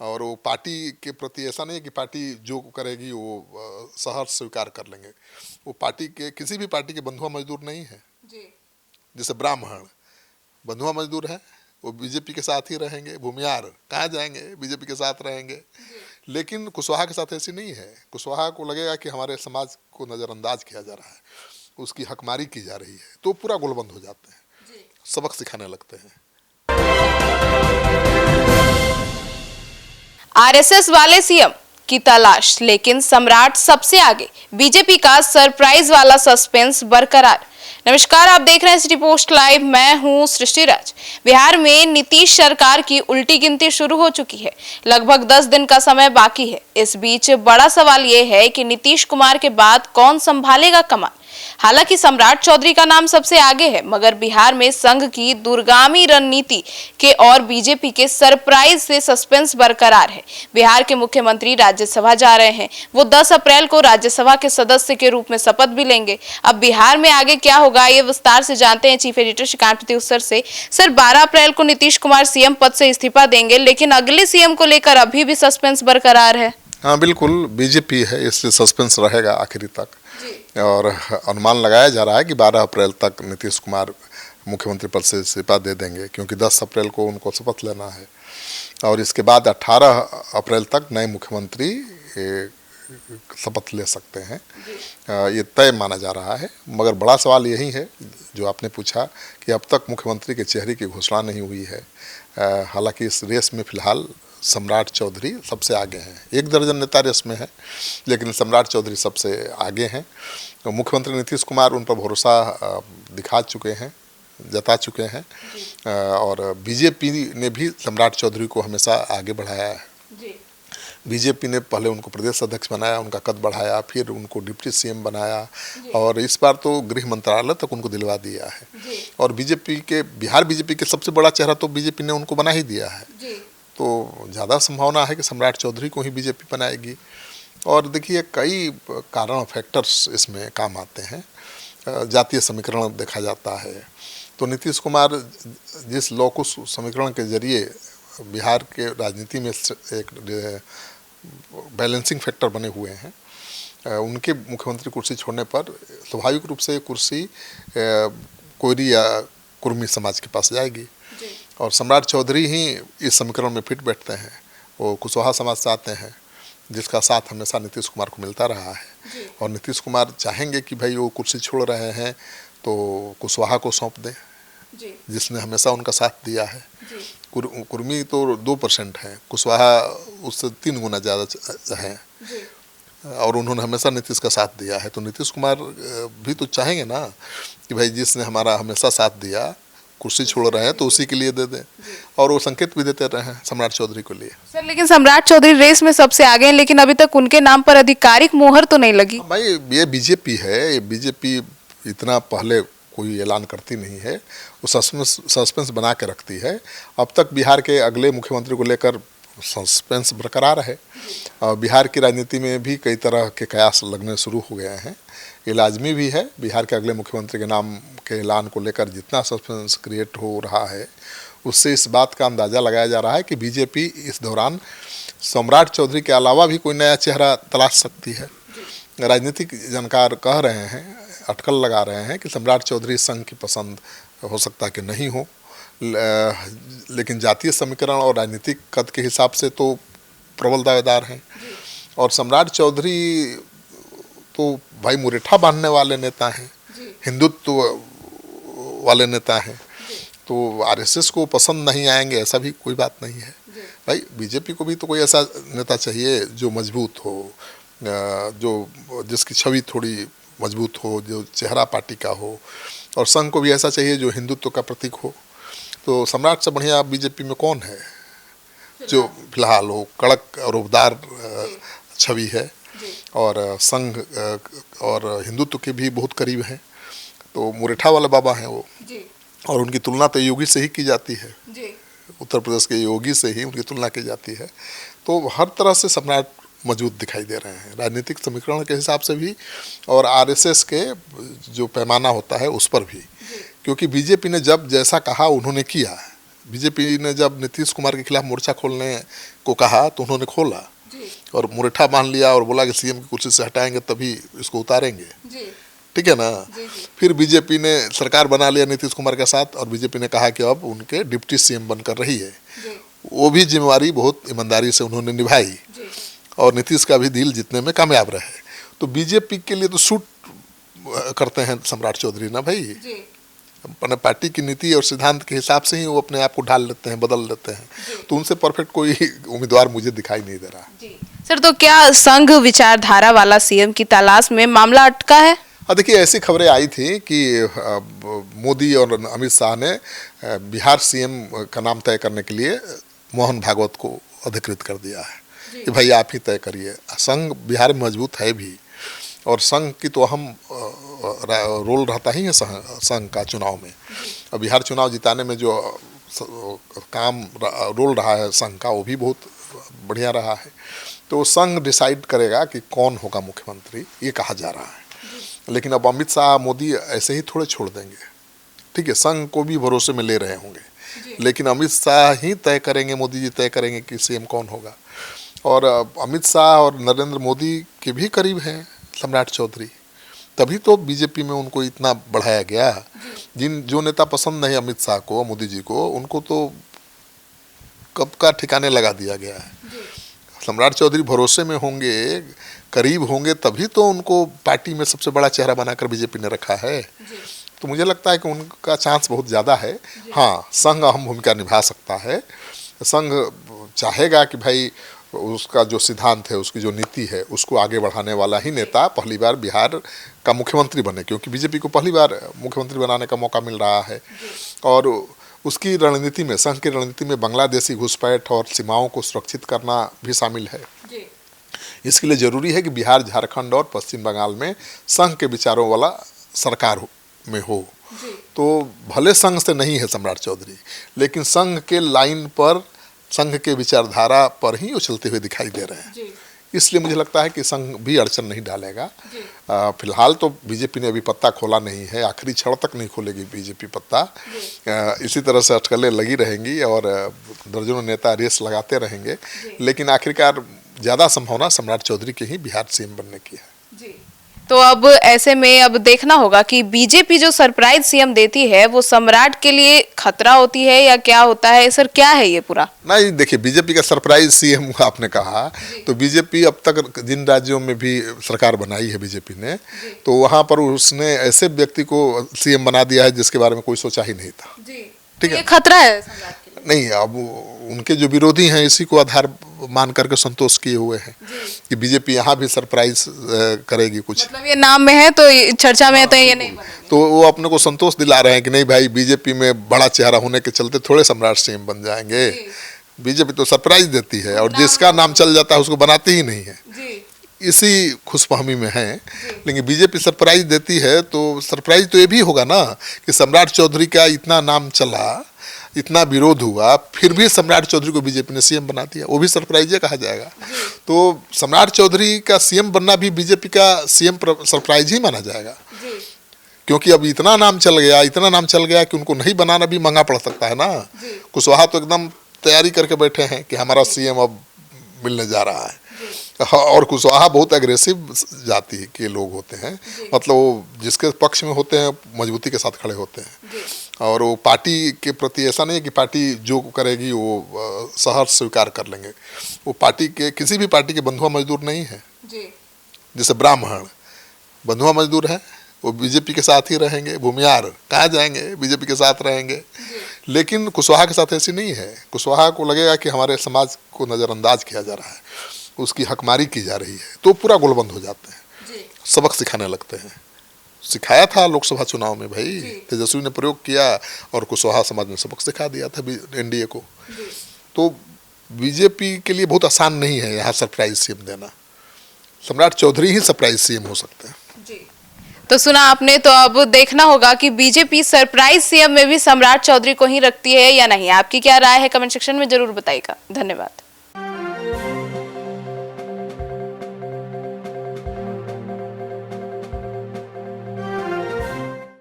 और वो पार्टी के प्रति ऐसा नहीं है कि पार्टी जो करेगी वो सहर्ष स्वीकार कर लेंगे। वो पार्टी के किसी भी पार्टी के बंधुआ मजदूर नहीं है। जैसे ब्राह्मण बंधुआ मजदूर है, वो बीजेपी के साथ ही रहेंगे। भूमियार कहाँ जाएंगे, बीजेपी के साथ रहेंगे। लेकिन कुशवाहा के साथ ऐसी नहीं है। कुशवाहा को लगेगा कि हमारे समाज को नज़रअंदाज किया जा रहा है, उसकी हकमारी की जा रही है, तो पूरा गोलबंद हो जाते हैं, सबक सिखाने लगते हैं। आरएसएस वाले सीएम की तलाश, लेकिन सम्राट सबसे आगे। बीजेपी का सरप्राइज वाला सस्पेंस बरकरार। नमस्कार, आप देख रहे हैं सिटी पोस्ट लाइव। मैं हूं सृष्टि राज। बिहार में नीतीश सरकार की उल्टी गिनती शुरू हो चुकी है। लगभग 10 दिन का समय बाकी है। इस बीच बड़ा सवाल यह है कि नीतीश कुमार के बाद कौन संभालेगा कमान। हालांकि सम्राट चौधरी का नाम सबसे आगे है, मगर बिहार में संघ की दूरगामी रणनीति के और बीजेपी के सरप्राइज से सस्पेंस बरकरार है। बिहार के मुख्यमंत्री राज्यसभा जा रहे हैं। वो 10 अप्रैल को राज्यसभा के सदस्य के रूप में शपथ भी लेंगे। अब बिहार में आगे क्या होगा, ये विस्तार से जानते हैं चीफ एडिटर श्रीकांत प्रत्युत्तर से। सर, 12 अप्रैल को नीतीश कुमार सीएम पद से इस्तीफा देंगे, लेकिन अगले सीएम को लेकर अभी भी सस्पेंस बरकरार है। हाँ बिल्कुल, बीजेपी है, इसलिए सस्पेंस रहेगा आखिरी तक। और अनुमान लगाया जा रहा है कि 12 अप्रैल तक नीतीश कुमार मुख्यमंत्री पद से इस्तीफा दे देंगे, क्योंकि 10 अप्रैल को उनको शपथ लेना है। और इसके बाद 18 अप्रैल तक नए मुख्यमंत्री शपथ ले सकते हैं, ये तय माना जा रहा है। मगर बड़ा सवाल यही है जो आपने पूछा कि अब तक मुख्यमंत्री के चेहरे की घोषणा नहीं हुई है। हालांकि इस रेस में फिलहाल सम्राट चौधरी सबसे आगे हैं। 1 दर्जन नेता रेस में है, लेकिन सम्राट चौधरी सबसे आगे हैं। तो मुख्यमंत्री नीतीश कुमार उन पर भरोसा दिखा चुके हैं, जता चुके हैं। और बीजेपी ने भी सम्राट चौधरी को हमेशा आगे बढ़ाया है। बीजेपी ने पहले उनको प्रदेश अध्यक्ष बनाया, उनका कद बढ़ाया, फिर उनको डिप्टी सीएम बनाया, और इस बार तो गृह मंत्रालय तक उनको दिलवा दिया है। और बिहार बीजेपी के सबसे बड़ा चेहरा तो बीजेपी ने उनको बना ही दिया है। तो ज़्यादा संभावना है कि सम्राट चौधरी को ही बीजेपी बनाएगी। और देखिए, कई कारण फैक्टर्स इसमें काम आते हैं। जातीय समीकरण देखा जाता है, तो नीतीश कुमार जिस लॉकुश समीकरण के जरिए बिहार के राजनीति में एक बैलेंसिंग फैक्टर बने हुए हैं, उनके मुख्यमंत्री कुर्सी छोड़ने पर स्वाभाविक रूप से कुर्सी कोयरी या कुर्मी समाज के पास जाएगी। और सम्राट चौधरी ही इस समीकरण में फिट बैठते हैं। वो कुशवाहा समाज से आते हैं, जिसका साथ हमेशा नीतीश कुमार को मिलता रहा है। और नीतीश कुमार चाहेंगे कि भाई वो कुर्सी छोड़ रहे हैं तो कुशवाहा को सौंप दें, जिसने हमेशा उनका साथ दिया है। कुर्मी तो 2% है, कुशवाहा उससे 3 गुना ज़्यादा है, और उन्होंने हमेशा नीतीश का साथ दिया है। तो नीतीश कुमार भी तो चाहेंगे ना कि भाई जिसने हमारा हमेशा साथ दिया, कुर्सी छोड़ रहे हैं तो उसी के लिए दे दें। और वो संकेत भी देते रहे हैं सम्राट चौधरी को लिए। सर, लेकिन सम्राट चौधरी रेस में सबसे आगे हैं, लेकिन अभी तक उनके नाम पर आधिकारिक मोहर तो नहीं लगी। भाई ये बीजेपी है, ये बीजेपी इतना पहले कोई ऐलान करती नहीं है, वो सस्पेंस बना के रखती है। अब तक बिहार के अगले मुख्यमंत्री को लेकर सस्पेंस बरकरार है। और बिहार की राजनीति में भी कई तरह के कयास लगने शुरू हो गए हैं। ये लाजमी भी है, बिहार के अगले मुख्यमंत्री के नाम के ऐलान को लेकर जितना सस्पेंस क्रिएट हो रहा है, उससे इस बात का अंदाज़ा लगाया जा रहा है कि बीजेपी इस दौरान सम्राट चौधरी के अलावा भी कोई नया चेहरा तलाश सकती है। राजनीतिक जानकार कह रहे हैं, अटकल लगा रहे हैं कि सम्राट चौधरी संघ की पसंद हो सकता कि नहीं हो, लेकिन जातीय समीकरण और राजनीतिक कद के हिसाब से तो प्रबल दावेदार हैं। और सम्राट चौधरी तो भाई मुरेठा बांधने वाले नेता हैं, हिंदुत्व वाले नेता हैं, तो आरएसएस को पसंद नहीं आएंगे ऐसा भी कोई बात नहीं है। भाई बीजेपी को भी तो कोई ऐसा नेता चाहिए जो मजबूत हो, जिसकी छवि थोड़ी मजबूत हो, जो चेहरा पार्टी का हो। और संघ को भी ऐसा चाहिए जो हिंदुत्व का प्रतीक हो। तो सम्राट से बढ़िया बीजेपी में कौन है जो फिलहाल हो, कड़क और उबदार छवि है, और संघ और हिंदुत्व के भी बहुत करीब हैं। तो मुरेठा वाले बाबा हैं वो, और उनकी तुलना तो योगी से ही की जाती है। उत्तर प्रदेश के योगी से ही उनकी तुलना की जाती है। तो हर तरह से सम्राट मौजूद दिखाई दे रहे हैं, राजनीतिक समीकरण के हिसाब से भी, और आरएसएस के जो पैमाना होता है उस पर भी। क्योंकि बीजेपी ने जब जैसा कहा उन्होंने किया, बीजेपी ने जब नीतीश कुमार के खिलाफ मोर्चा खोलने को कहा तो उन्होंने खोला और मुरेठा बांध लिया और बोला कि सीएम की कुर्सी से हटाएंगे तभी इसको उतारेंगे। ठीक है ना। फिर बीजेपी ने सरकार बना लिया नीतीश कुमार के साथ और बीजेपी ने कहा कि अब उनके डिप्टी सीएम बनकर रही है। वो भी जिम्मेवारी बहुत ईमानदारी से उन्होंने निभाई और नीतीश का भी दिल जीतने में कामयाब रहे। तो बीजेपी के लिए तो सूट करते हैं सम्राट चौधरी ना भाई, अपने पार्टी की नीति और सिद्धांत के हिसाब से ही वो अपने आप को ढाल लेते हैं, बदल लेते हैं। तो उनसे परफेक्ट कोई उम्मीदवार मुझे दिखाई नहीं दे रहा। सर, तो क्या संघ विचारधारा वाला सीएम की तलाश में मामला अटका है? देखिए, ऐसी खबरें आई थी कि मोदी और अमित शाह ने बिहार सीएम का नाम तय करने के लिए मोहन भागवत को अधिकृत कर दिया है कि भाई आप ही तय करिए। संघ बिहार में मजबूत है भी और संघ की तो अहम रोल रहता ही है संघ का चुनाव में। और बिहार चुनाव जिताने में जो काम रोल रहा है संघ का, वो भी बहुत बढ़िया रहा है। तो संघ डिसाइड करेगा कि कौन होगा मुख्यमंत्री, ये कहा जा रहा है। लेकिन अब अमित शाह मोदी ऐसे ही थोड़े छोड़ देंगे। ठीक है, संघ को भी भरोसे में ले रहे होंगे, लेकिन अमित शाह ही तय करेंगे, मोदी जी तय करेंगे कि सीएम कौन होगा। और अमित शाह और नरेंद्र मोदी के भी करीब हैं सम्राट चौधरी, तभी तो बीजेपी में उनको इतना बढ़ाया गया। जो नेता पसंद नहीं अमित शाह को, मोदी जी को, उनको तो कब का ठिकाने लगा दिया गया है। सम्राट चौधरी भरोसे में होंगे, करीब होंगे, तभी तो उनको पार्टी में सबसे बड़ा चेहरा बनाकर बीजेपी ने रखा है। तो मुझे लगता है कि उनका चांस बहुत ज़्यादा है। हाँ, संघ अहम भूमिका निभा सकता है। संघ चाहेगा कि भाई उसका जो सिद्धांत है, उसकी जो नीति है, उसको आगे बढ़ाने वाला ही नेता पहली बार बिहार का मुख्यमंत्री बने, क्योंकि बीजेपी को पहली बार मुख्यमंत्री बनाने का मौका मिल रहा है। और उसकी रणनीति में, संघ की रणनीति में बांग्लादेशी घुसपैठ और सीमाओं को सुरक्षित करना भी शामिल है। इसके लिए जरूरी है कि बिहार, झारखंड और पश्चिम बंगाल में संघ के विचारों वाला सरकार में हो। तो भले संघ से नहीं है सम्राट चौधरी, लेकिन संघ के लाइन पर, संघ के विचारधारा पर ही वो चलते हुए दिखाई दे रहे हैं। इसलिए मुझे लगता है कि संघ भी अड़चन नहीं डालेगा। फिलहाल तो बीजेपी ने अभी पत्ता खोला नहीं है, आखिरी क्षण तक नहीं खोलेगी बीजेपी पत्ता। इसी तरह से अटकलें लगी रहेंगी और दर्जनों नेता रेस लगाते रहेंगे, लेकिन आखिरकार ज़्यादा संभावना सम्राट चौधरी के ही बिहार सीएम बनने की है। तो अब ऐसे में अब देखना होगा कि बीजेपी जो सरप्राइज सीएम देती है वो सम्राट के लिए खतरा होती है या क्या होता है? सर, क्या है ये पूरा? नहीं, देखिए, बीजेपी का सरप्राइज सीएम आपने कहा, तो बीजेपी अब तक जिन राज्यों में भी सरकार बनाई है बीजेपी ने, तो वहाँ पर उसने ऐसे व्यक्ति को सीएम बना दिया है जिसके बारे में कोई सोचा ही नहीं था। ठीक है, खतरा है सम्राट के लिए? नहीं, अब उनके जो विरोधी हैं इसी को आधार मान करके संतोष किए हुए हैं कि बीजेपी यहाँ भी सरप्राइज करेगी कुछ। मतलब ये नाम में है तो चर्चा में है, तो ये नहीं बनेगी। तो वो अपने को संतोष दिला रहे हैं कि नहीं भाई, बीजेपी में बड़ा चेहरा होने के चलते थोड़े सम्राट सीएम बन जाएंगे। बीजेपी तो सरप्राइज देती है और जिसका नाम चल जाता है उसको बनाती ही नहीं है। इसी खुशफहमी में है। लेकिन बीजेपी सरप्राइज देती है तो सरप्राइज तो ये भी होगा ना कि सम्राट चौधरी का इतना नाम चला, इतना विरोध हुआ, फिर भी सम्राट चौधरी को बीजेपी ने सीएम बना दिया, वो भी सरप्राइज कहा जाएगा। तो सम्राट चौधरी का सीएम बनना भी बीजेपी का सीएम सरप्राइज ही माना जाएगा, क्योंकि अब इतना नाम चल गया कि उनको नहीं बनाना भी महंगा पड़ सकता है ना। कुशवाहा तो एकदम तैयारी करके बैठे हैं कि हमारा सीएम अब मिलने जा रहा है। और कुशवाहा बहुत एग्रेसिव जाति के लोग होते हैं, मतलब वो जिसके पक्ष में होते हैं मजबूती के साथ खड़े होते हैं। और वो पार्टी के प्रति ऐसा नहीं है कि पार्टी जो करेगी वो सहर्ष स्वीकार कर लेंगे। वो पार्टी के, किसी भी पार्टी के बंधुआ मजदूर नहीं है। जैसे ब्राह्मण बंधुआ मजदूर है, वो बीजेपी के साथ ही रहेंगे। भूमियार कहाँ जाएंगे, बीजेपी के साथ रहेंगे। लेकिन कुशवाहा के साथ ऐसी नहीं है। कुशवाहा को लगेगा कि हमारे समाज को नज़रअंदाज किया जा रहा है, उसकी हकमारी की जा रही है, तो पूरा गोलबंद हो जाते हैं, सबक सिखाने लगते हैं। सिखाया था लोकसभा चुनाव में भाई, तेजस्वी ने प्रयोग किया और कुशवाहा समाज में सबक सिखा दिया था एनडीए को। तो बीजेपी के लिए बहुत आसान नहीं है यहाँ सरप्राइज सीएम देना। सम्राट चौधरी ही सरप्राइज सीएम हो सकते हैं। तो सुना आपने, तो अब देखना होगा कि बीजेपी सरप्राइज सीएम में भी सम्राट चौधरी को ही रखती है या नहीं। आपकी क्या राय है, कमेंट सेक्शन में जरूर बताइएगा। धन्यवाद।